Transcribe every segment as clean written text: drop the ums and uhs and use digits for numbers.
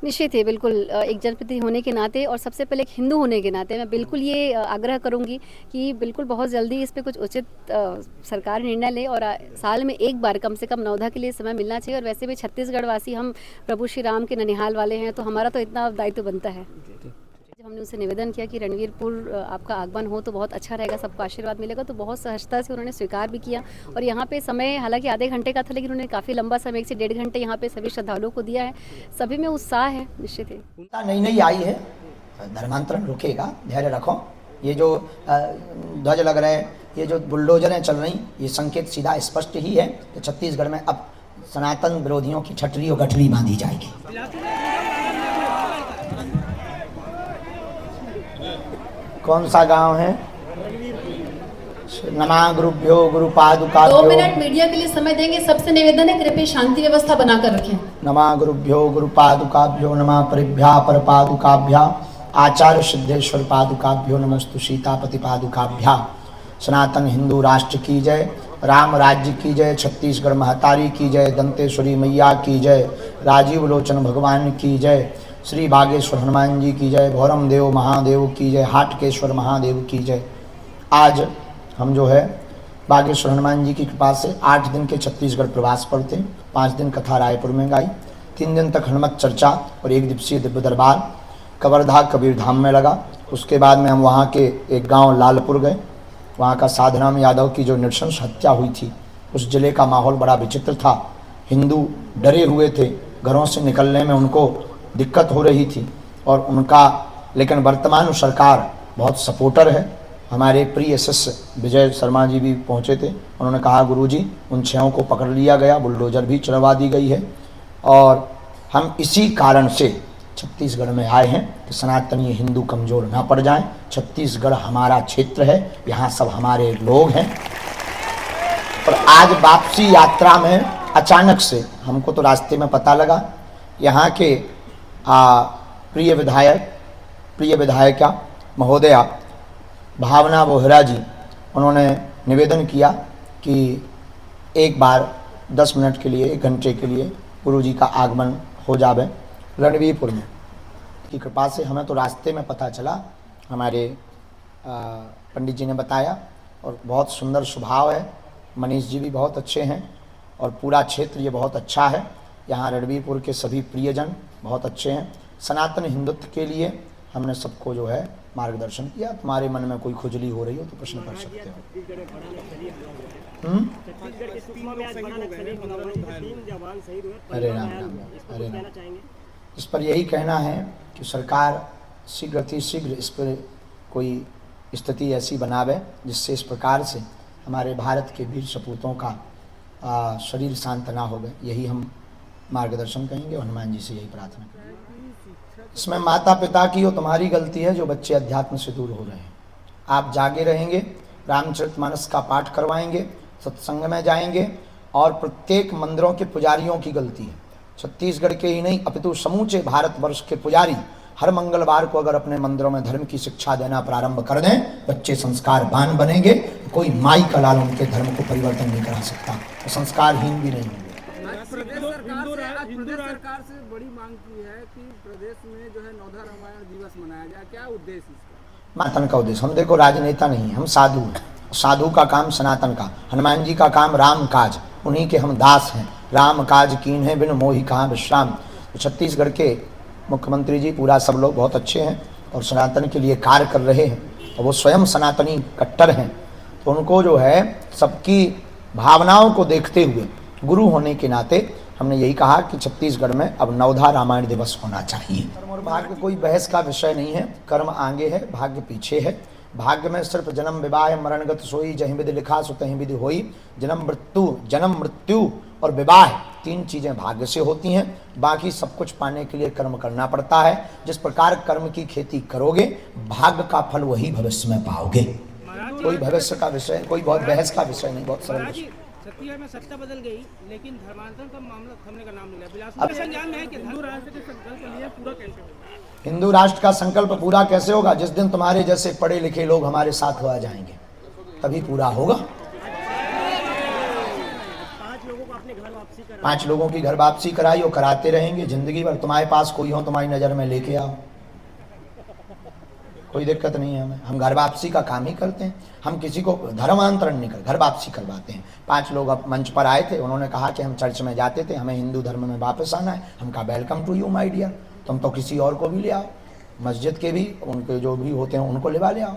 निश्चित है, बिल्कुल एक जनप्रतिनिधि होने के नाते और सबसे पहले एक हिंदू होने के नाते मैं बिल्कुल ये आग्रह करूँगी कि बिल्कुल बहुत जल्दी इस पे कुछ उचित सरकार निर्णय ले और साल में एक बार कम से कम नवधा के लिए समय मिलना चाहिए। और वैसे भी छत्तीसगढ़ वासी हम प्रभु श्री राम के ननिहाल वाले हैं, तो हमारा तो इतना दायित्व बनता है। जब हमने उनसे निवेदन किया कि रणवीरपुर आपका आगमन हो तो बहुत अच्छा रहेगा, सबको आशीर्वाद मिलेगा, तो बहुत सहजता से उन्होंने स्वीकार भी किया। और यहाँ पे समय हालांकि आधे घंटे का था, लेकिन उन्होंने काफ़ी लंबा समय 1 से 1.5 घंटे यहाँ पे सभी श्रद्धालुओं को दिया है। सभी में उत्साह है, निश्चित है। नई नई आई है, धर्मांतरण रुकेगा, धैर्य रखो। ये जो ध्वज लग रहे हैं, ये जो बुलडोजरें चल रही, ये संकेत सीधा स्पष्ट ही है कि छत्तीसगढ़ में अब सनातन विरोधियों की छटरी और गठरी बांधी जाएगी। कौन सा गांव है? नमा गुरुभ्यो गुरु पादुका। 2 मिनट मीडिया के लिए समय देंगे, सबसे निवेदन है कृपया शांति व्यवस्था बनाकर रखें। नमा गुरुभ्यो गुरु पादुकाभ्यो नमा परिभ्या पर पादुकाभ्या आचार्य सिद्धेश्वर पादुकाभ्यो नमस्तु सीतापति पादुकाभ्या। सनातन हिंदू राष्ट्र की जय, राम राज्य की जय, छत्तीसगढ़ महतारी की जय, दंतेश्वरी मैया की जय, राजीव लोचन भगवान की जय, श्री बागेश्वर हनुमान जी की जय, भौरम देव महादेव की जय, हाटकेश्वर महादेव की जय। आज हम जो है बागेश्वर हनुमान जी की कृपा से 8 दिन के छत्तीसगढ़ प्रवास पर थे। 5 दिन कथा रायपुर में गाई, 3 दिन तक हनुमत चर्चा और 1 दिवसीय दिव्य दरबार कवर्धा कबीर धाम में लगा। उसके बाद में हम वहाँ के एक गांव लालपुर गए। वहाँ का साधराम यादव की जो नृशंस हत्या हुई थी, उस जिले का माहौल बड़ा विचित्र था। हिंदू डरे हुए थे, घरों से निकलने में उनको दिक्कत हो रही थी और उनका, लेकिन वर्तमान सरकार बहुत सपोर्टर है। हमारे प्रिय शिष्य विजय शर्मा जी भी पहुंचे थे, उन्होंने कहा गुरुजी उन 6 को पकड़ लिया गया, बुलडोजर भी चढ़वा दी गई है। और हम इसी कारण से छत्तीसगढ़ में आए हैं कि सनातनी हिंदू कमज़ोर ना पड़ जाएं। छत्तीसगढ़ हमारा क्षेत्र है, यहाँ सब हमारे लोग हैं। और आज वापसी यात्रा में अचानक से हमको तो रास्ते में पता लगा, यहाँ के प्रिय विधायिका महोदया भावना बोहरा जी, उन्होंने निवेदन किया कि एक बार 10 मिनट के लिए, 1 घंटे के लिए गुरु जी का आगमन हो जावे रणवीरपुर में। की कृपा से हमें तो रास्ते में पता चला, हमारे पंडित जी ने बताया, और बहुत सुंदर स्वभाव है। मनीष जी भी बहुत अच्छे हैं और पूरा क्षेत्र ये बहुत अच्छा है। यहाँ रणवीरपुर के सभी प्रियजन बहुत अच्छे हैं। सनातन हिंदुत्व के लिए हमने सबको जो है मार्गदर्शन किया। तुम्हारे मन में कोई खुजली हो रही हो तो प्रश्न कर सकते हो। अरे राम राम, अरे राम। इस पर यही कहना है कि सरकार शीघ्र अतिशीघ्र इस पर कोई स्थिति ऐसी बनावे जिससे इस प्रकार से हमारे भारत के वीर सपूतों का शरीर शांत ना हो गए। यही हम मार्गदर्शन कहेंगे और हनुमान जी से यही प्रार्थना करेंगे। इसमें माता पिता की और तुम्हारी गलती है जो बच्चे अध्यात्म से दूर हो रहे हैं। आप जागे रहेंगे, रामचरितमानस का पाठ करवाएंगे, सत्संग में जाएंगे, और प्रत्येक मंदिरों के पुजारियों की गलती है। छत्तीसगढ़ के ही नहीं अपितु समूचे भारतवर्ष के पुजारी हर मंगलवार को अगर अपने मंदिरों में धर्म की शिक्षा देना प्रारंभ कर दें, बच्चे संस्कारवान बनेंगे। कोई माई का लाल उनके धर्म को परिवर्तन नहीं करा सकता, तो संस्कारहीन भी नहीं होंगे। प्रदेश सरकार से बड़ी मांग की है कि प्रदेश में जो है नवधा रामायण दिवस मनाया जाए, क्या उद्देश्य इसका? सनातन का उद्देश्य, हम देखो राजनेता नहीं, हम साधु हैं। साधु का काम सनातन का, हनुमान जी का काम राम काज, उन्हीं के हम दास हैं। राम काज कीन है बिन मोहि कहाँ विश्राम। तो छत्तीसगढ़ के मुख्यमंत्री जी पूरा सब लोग बहुत अच्छे हैं और सनातन के लिए कार्य कर रहे हैं, और वो स्वयं सनातनी कट्टर हैं। तो उनको जो है सबकी भावनाओं को देखते हुए गुरु होने के नाते हमने यही कहा कि छत्तीसगढ़ में अब नवधा रामायण दिवस होना चाहिए। कर्म और भाग्य कोई बहस का विषय नहीं है। कर्म आगे है, भाग्य पीछे है। भाग्य में सिर्फ जन्म विवाह मरणगत सोई, जहीं विधि लिखा सो तहीं विधि होई। जन्म मृत्यु और विवाह 3 चीजें भाग्य से होती हैं। बाकी सब कुछ पाने के लिए कर्म करना पड़ता है। जिस प्रकार कर्म की खेती करोगे, भाग्य का फल वही भविष्य में पाओगे। कोई भविष्य का विषय, कोई बहुत बहस का विषय नहीं, बहुत सरल विषय। छत्तीसगढ़ में सत्ता बदल गई, लेकिन धर्मांतरण का मामला थमने का नाम नहीं लिया। बिलासपुर संज्ञान में है कि हिंदू राष्ट्र के संकल्प लिए पूरा कैसे होगा? हिंदू राष्ट्र का संकल्प पूरा कैसे होगा? जिस दिन तुम्हारे जैसे पढ़े लिखे लोग हमारे साथ हो जाएंगे तभी पूरा होगा। 5 लोगों को अपने घर वापसी 5 लोगों की घर वापसी कराई और कराते रहेंगे जिंदगी भर। तुम्हारे पास कोई हो तुम्हारी नज़र में लेके आओ, कोई दिक्कत नहीं है हमें। हम घर वापसी का काम ही करते हैं, हम किसी को धर्मांतरण नहीं कर, घर वापसी करवाते हैं। 5 लोग अब मंच पर आए थे, उन्होंने कहा कि हम चर्च में जाते थे, हमें हिंदू धर्म में वापस आना है। हम कहा welcome to you my dear, तुम तो किसी और को भी ले आओ, मस्जिद के भी, उनके जो भी होते हैं उनको लेवा ले आओ,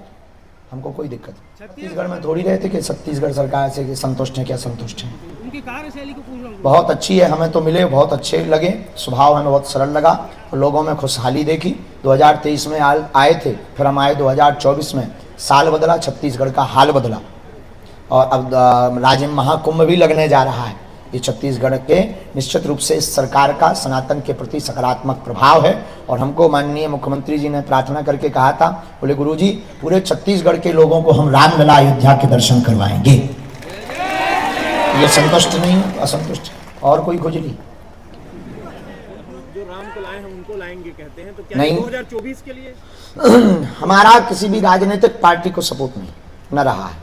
हमको कोई दिक्कत नहीं। छत्तीसगढ़ में थोड़ी रहते कि छत्तीसगढ़ सरकार से संतुष्ट हैं, क्या संतुष्ट हैं? उनकी कार्यशैली को पूछ रहा हूँ। बहुत अच्छी है, हमें तो मिले, बहुत अच्छे लगे, स्वभाव हमें बहुत सरल लगा और लोगों में खुशहाली देखी। 2023 में आए थे, फिर हम आए 2024 में, साल बदला, छत्तीसगढ़ का हाल बदला और अब राज्य में महाकुंभ भी लगने जा रहा है। ये छत्तीसगढ़ के निश्चित रूप से इस सरकार का सनातन के प्रति सकारात्मक प्रभाव है। और हमको माननीय मुख्यमंत्री जी ने प्रार्थना करके कहा था, बोले गुरुजी पूरे छत्तीसगढ़ के लोगों को हम रामलला अयोध्या के दर्शन करवाएंगे। ये संतुष्ट नहीं, असंतुष्ट और कोई खुजली जो राम को लाए हैं उनको लाएंगे कहते हैं, तो क्या नहीं। 2024 के लिए हमारा किसी भी राजनीतिक पार्टी को सपोर्ट नहीं न रहा है।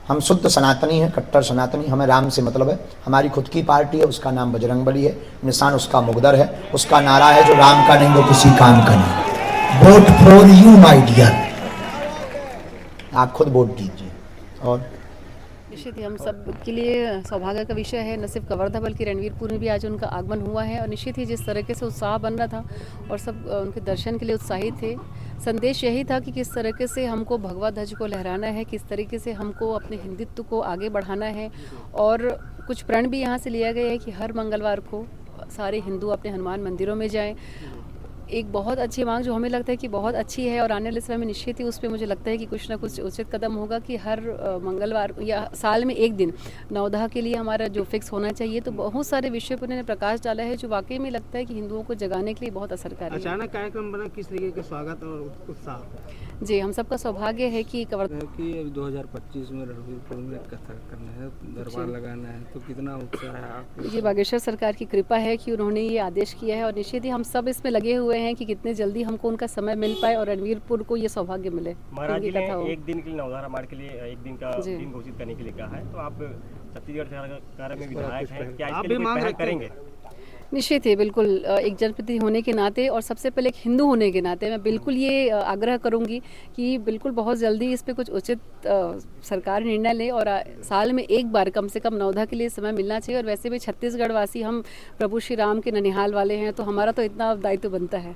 हम शुद्ध सनातनी हैं, कट्टर सनातनी, हमें राम से मतलब है। हमारी खुद की पार्टी है, उसका नाम बजरंगबली है, निशान उसका मुगदर है, उसका नारा है जो राम का नहीं वो किसी काम का नहीं। Vote for you my dear, आप खुद वोट दीजिए। और निश्चित ही हम सब के लिए सौभाग्य का विषय है, न सिर्फ कवर्धा बल्कि रणवीरपुर में भी आज उनका आगमन हुआ है। और निश्चित ही जिस तरीके से उत्साह बन रहा था और सब उनके दर्शन के लिए उत्साहित थे, संदेश यही था कि किस तरीके से हमको भगवा ध्वज को लहराना है, किस तरीके से हमको अपने हिंदुत्व को आगे बढ़ाना है। और कुछ प्रण भी यहाँ से लिया गया है कि हर मंगलवार को सारे हिंदू अपने हनुमान मंदिरों में जाएं। एक बहुत अच्छी मांग जो हमें लगता है कि बहुत अच्छी है और आने वाले समय में निश्चित ही उस पर मुझे लगता है कि कुछ ना कुछ उचित कदम होगा कि हर मंगलवार या साल में एक दिन नवदह के लिए हमारा जो फिक्स होना चाहिए। तो बहुत सारे विषय पर उन्होंने प्रकाश डाला है जो वाकई में लगता है कि हिंदुओं को जगाने के लिए बहुत असरकारी है। अचानक कार्यक्रम बना, किस तरीके का स्वागत और उत्साह? जी, हम सबका सौभाग्य है कि कवर्धा कि अब 2025 में रणवीरपुर में कथा करना है, दरबार लगाना है, तो कितना उत्साह है आपको? ये बागेश्वर सरकार की कृपा है कि उन्होंने ये आदेश किया है और निश्चित ही हम सब इसमें लगे हुए हैं कि कितने जल्दी हमको उनका समय मिल पाए और रणवीरपुर को ये सौभाग्य मिले। महाराज जी उनकी ने कथा हो। एक दिन के लिए नवधारा मार्ग के लिए एक दिन का जी। दिन घोषित करने के लिए कहा है, तो आप छत्तीसगढ़ सरकार में विधायक हैं, क्या आप इसके भी लिए मांग पहल रखते हैं? करेंगे? निश्चित ही बिल्कुल, एक जनप्रतिनिधि होने के नाते और सबसे पहले एक हिंदू होने के नाते मैं बिल्कुल ये आग्रह करूंगी कि बिल्कुल बहुत जल्दी इस पे कुछ उचित सरकार निर्णय ले और साल में एक बार कम से कम नवदह के लिए समय मिलना चाहिए। और वैसे भी छत्तीसगढ़ वासी हम प्रभु श्री राम के ननिहाल वाले हैं, तो हमारा तो इतना दायित्व बनता है।